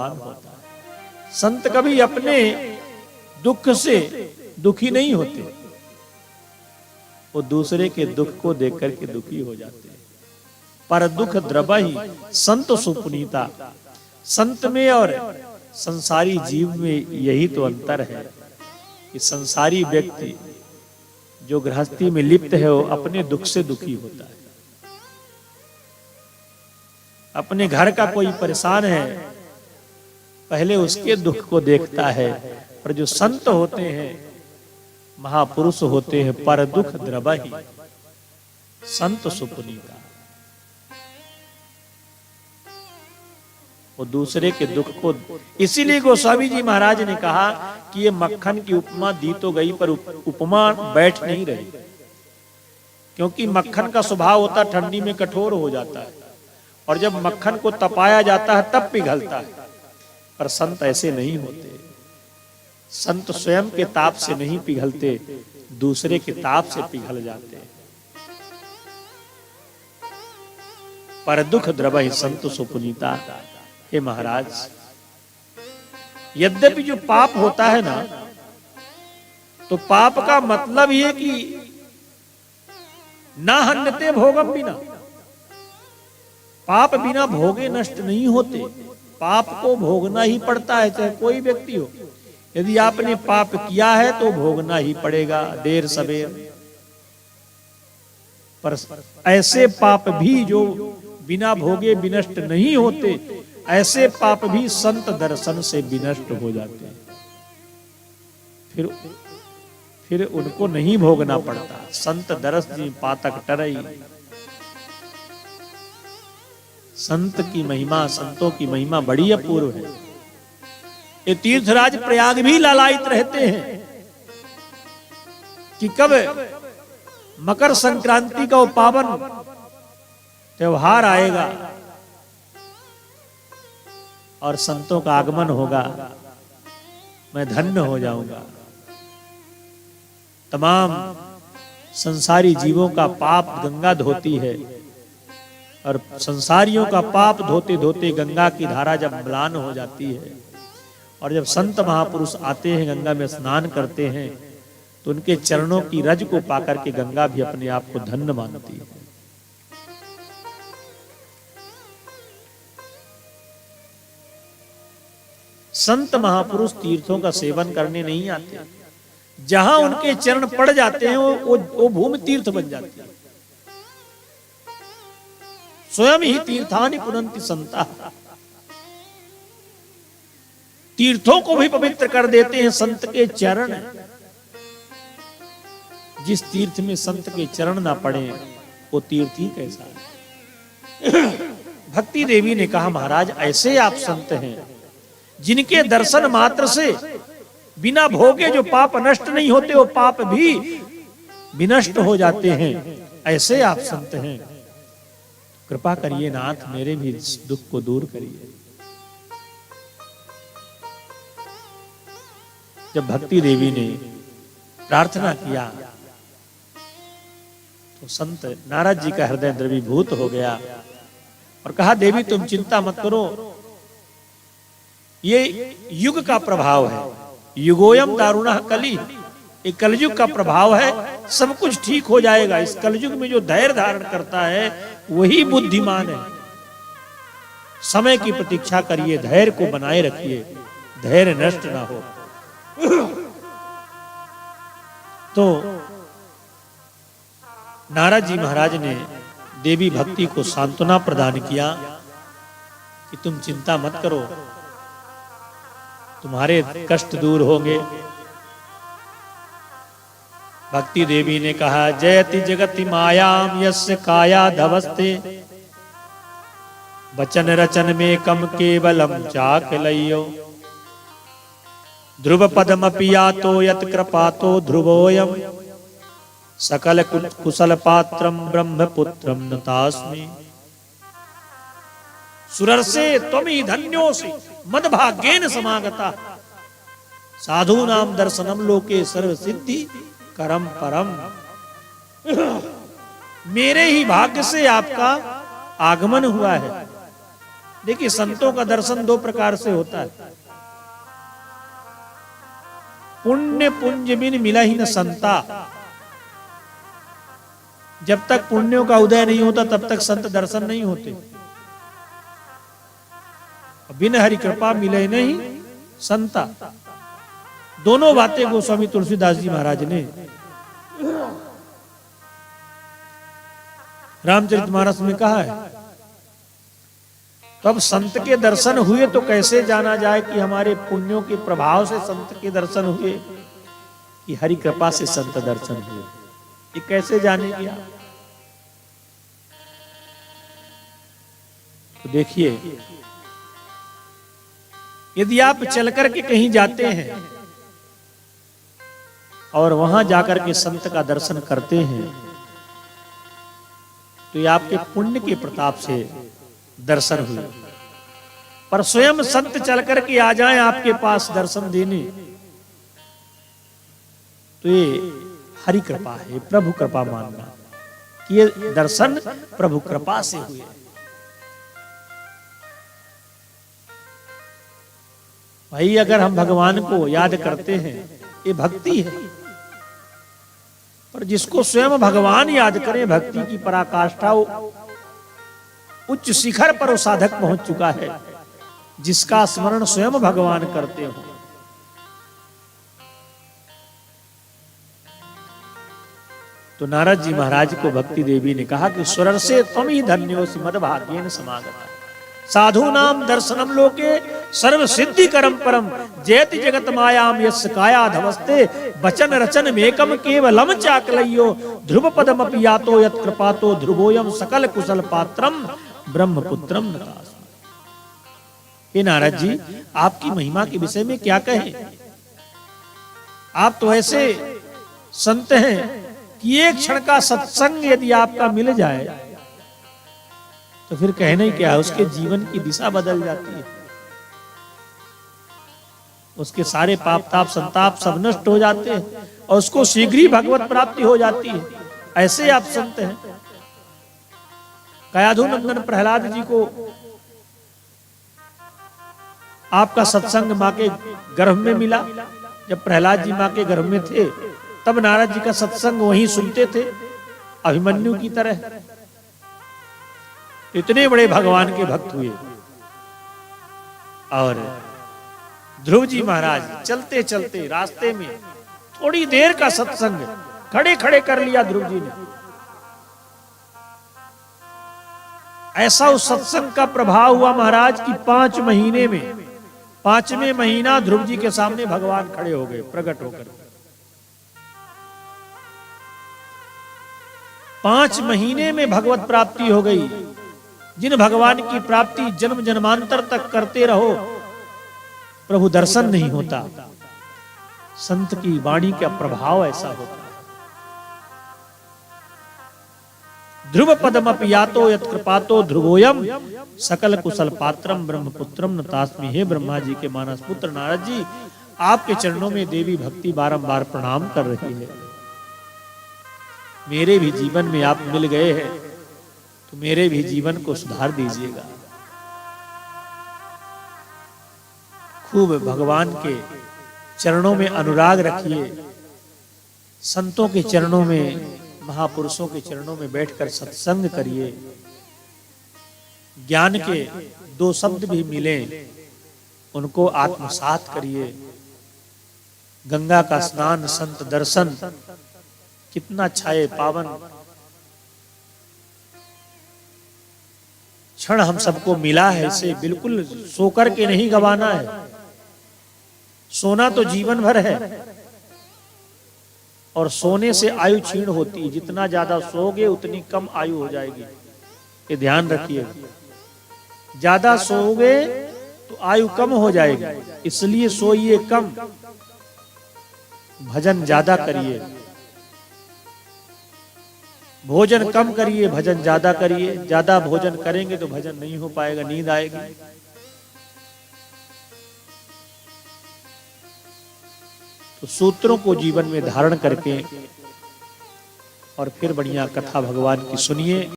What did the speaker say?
प्रभावान होता है। संत कभी अपने दुख से दुखी नहीं होते, वो दूसरे के दुख को देख करके दुखी हो जाते हैं। पर दुख द्रवहि संत सुपुनीता। संत में और संसारी जीव में यही तो अंतर है कि संसारी व्यक्ति जो गृहस्थी में लिप्त है वो अपने दुख से दुखी होता है। अपने घर का कोई परेशान है, पहले उसके दुख को देखता है। पर जो संत होते हैं, महापुरुष होते हैं, पर दुख द्रवहि संत सुपुनीता, वो दूसरे के दुख को। इसीलिए गोस्वामी जी महाराज ने कहा कि ये मक्खन की उपमा दी तो गई पर उपमा बैठ नहीं रही, क्योंकि मक्खन का स्वभाव होता ठंडी में कठोर हो जाता है और जब मक्खन को तपाया जाता है तब पिघलता है। पर संत ऐसे नहीं होते। संत स्वयं के ताप से नहीं पिघलते, दूसरे के ताप से पिघल जाते हैं। पर दुख द्रवहि संत सुपुनीता। हे महाराज, यद्यपि जो पाप होता है ना, तो पाप का मतलब ये कि ना हन्यते भोगम बिना, पाप बिना भोगे नष्ट नहीं होते। पाप को भोगना ही पड़ता है, चाहे कोई व्यक्ति हो। यदि आपने पाप किया है तो भोगना ही पड़ेगा, देर सवेर। पर ऐसे पाप भी जो बिना भोगे विनष्ट नहीं होते, ऐसे पाप भी संत दर्शन से विनष्ट हो जाते हैं। फिर उनको नहीं भोगना पड़ता। संत दरस जी पातक टरई। संत की महिमा, संतों की महिमा बड़ी अपूर्व है। ये तीर्थराज प्रयाग भी लालायित रहते हैं कि कब मकर संक्रांति का वो पावन त्योहार आएगा और संतों का आगमन होगा, मैं धन्य हो जाऊंगा। तमाम संसारी जीवों का पाप गंगा धोती है और संसारियों का पाप धोते धोते गंगा की धारा जब म्लान हो जाती है और जब संत महापुरुष आते हैं, गंगा में स्नान करते हैं, तो उनके चरणों की रज को पाकर के गंगा भी अपने आप को धन्य मानती है। संत महापुरुष तीर्थों का सेवन करने नहीं आते, जहां उनके चरण पड़ जाते हैं वो भूमि तीर्थ बन जाती है। स्वयं ही तीर्थानि पुनन्ति संता, तीर्थों को भी पवित्र कर देते हैं संत के चरण। जिस तीर्थ में संत के चरण ना पड़े वो तीर्थ ही कैसा है। भक्ति देवी ने कहा, महाराज ऐसे आप संत हैं जिनके दर्शन मात्र से बिना भोगे जो पाप नष्ट नहीं होते, वो पाप भी विनष्ट हो जाते हैं। ऐसे आप संत हैं, कृपा करिए नाथ, मेरे भी दुख को दूर करिए। जब भक्ति देवी ने प्रार्थना किया तो संत नारद जी का हृदय द्रवीभूत हो गया और कहा, देवी तुम चिंता मत करो, ये युग का प्रभाव है। युगोयम दारुणः कली, ये कलयुग का प्रभाव है, सब कुछ ठीक हो जाएगा। इस कलयुग में जो धैर्य धारण करता है वही बुद्धिमान है। समय की प्रतीक्षा करिए, धैर्य को बनाए रखिए, धैर्य नष्ट ना हो। तो नारद जी महाराज ने देवी भक्ति को सांत्वना प्रदान किया कि तुम चिंता मत करो, तुम्हारे कष्ट दूर होंगे। भक्ति देवी ने कहा, जयति जगति मायाम यस्य काया धवस्ते, वचन रचन में कम केवलम चाकलयो, ध्रुव पदमपि यातो यत कृपातो ध्रुवोयम, सकल कुशल पात्रम ब्रह्मपुत्रम नतास्मि। सुरर्षे त्वमि धन्योसि मद्भाग्येन समागता, साधूनां दर्शनम लोके सर्व सिद्धि करम परम। मेरे ही भाग्य से आपका आगमन हुआ है, देखिए संतों का दर्शन दो प्रकार से होता है। पुण्य पुंज बिन मिला ही न संता। जब तक पुण्यों का उदय नहीं होता तब तक संत दर्शन नहीं होते। बिन हरि कृपा मिले नहीं संता। दोनों बातें गोस्वामी तुलसीदास जी महाराज ने रामचरितमानस में कहा है। तो अब संत के दर्शन हुए तो कैसे जाना जाए कि हमारे पुण्यों के प्रभाव से संत के दर्शन हुए कि हरि कृपा से संत दर्शन हुए, ये कैसे जानेंगे आप? तो देखिए, यदि आप चलकर के कहीं जाते हैं और वहां जाकर के संत का दर्शन करते हैं तो ये आपके पुण्य के प्रताप से दर्शन हुए। पर स्वयं संत चलकर के आ जाएं आपके पास दर्शन देने तो ये हरि कृपा है, प्रभु कृपा मानना कि ये दर्शन प्रभु कृपा से हुए। भाई अगर हम भगवान को याद करते हैं ये भक्ति है, पर जिसको स्वयं भगवान याद करें भक्ति की पराकाष्ठा उच्च शिखर पर वो साधक पहुंच चुका है, जिसका स्मरण स्वयं भगवान करते हो। तो नारद जी महाराज को भक्ति देवी ने कहा कि सुरर से त्वं ही धन्योसि मद्भाग्येन समागता साधु नाम दर्शनम लोके सर्व सिद्धि करम परम जयति जगत मायाम यस्य काया धवस्ते वचन रचन मेकम केवलम चाकलयो ध्रुव पदम अपि यातो यत् कृपातो ध्रुवोयम सकल कुशल पात्रम ब्रह्मपुत्रम नतास्मि। हे नारद जी, आपकी महिमा के विषय में क्या कहें? आप तो ऐसे संत हैं कि एक क्षण का सत्संग यदि आपका मिल जाए तो फिर कहना ही क्या है, उसके जीवन की दिशा बदल जाती है, उसके सारे पाप ताप संताप सब नष्ट हो जाते हैं और उसको शीघ्र ही भगवत प्राप्ति हो जाती है। ऐसे आप संत हैं। कयाधु नंदन प्रहलाद जी को आपका सत्संग मां के गर्भ में मिला। जब प्रहलाद जी मां के गर्भ में थे तब नारद जी का सत्संग वहीं सुनते थे अभिमन्यु की तरह। इतने बड़े भगवान के भक्त हुए। और ध्रुव जी महाराज चलते चलते रास्ते में थोड़ी देर का सत्संग खड़े खड़े कर लिया ध्रुव जी ने। ऐसा उस सत्संग का प्रभाव हुआ महाराज कि 5 महीने में 5वें महीना ध्रुव जी के सामने भगवान खड़े हो गए प्रकट होकर। 5 महीने में भगवत प्राप्ति हो गई। जिन भगवान की प्राप्ति जन्म जन्मांतर तक करते रहो प्रभु दर्शन नहीं होता, संत की वाणी का प्रभाव ऐसा होता है। ध्रुव पदम अपि यातो यत् कृपातो ध्रुवोयम सकल कुशल पात्रम ब्रह्मपुत्रम नतास्मि। हे ब्रह्मा जी के मानस पुत्र नारद जी, आपके चरणों में देवी भक्ति बारंबार प्रणाम कर रही है। मेरे भी जीवन में आप मिल गए हैं तो मेरे भी जीवन को सुधार दीजिएगा। खूब भगवान के चरणों में अनुराग रखिए। संतों के चरणों में, महापुरुषों के चरणों में बैठकर सत्संग करिए। ज्ञान के 2 शब्द भी मिले उनको आत्मसात करिए। गंगा का स्नान, संत दर्शन कितना अच्छा है, पावन क्षण हम सबको मिला है। इसे बिल्कुल सो कर के नहीं गवाना है। सोना तो जीवन भर है और सोने से आयु क्षीण होती है। जितना ज्यादा सोओगे उतनी कम आयु हो जाएगी, ये ध्यान रखिए। ज्यादा सोओगे तो आयु कम हो जाएगी, इसलिए सोइए कम, भजन ज्यादा करिए। भोजन कम करिए, भजन ज्यादा करिए। ज्यादा भोजन करेंगे तो भजन नहीं हो पाएगा, नींद आएगी। तो सूत्रों को जीवन में धारण करके और फिर बढ़िया कथा भगवान की सुनिए।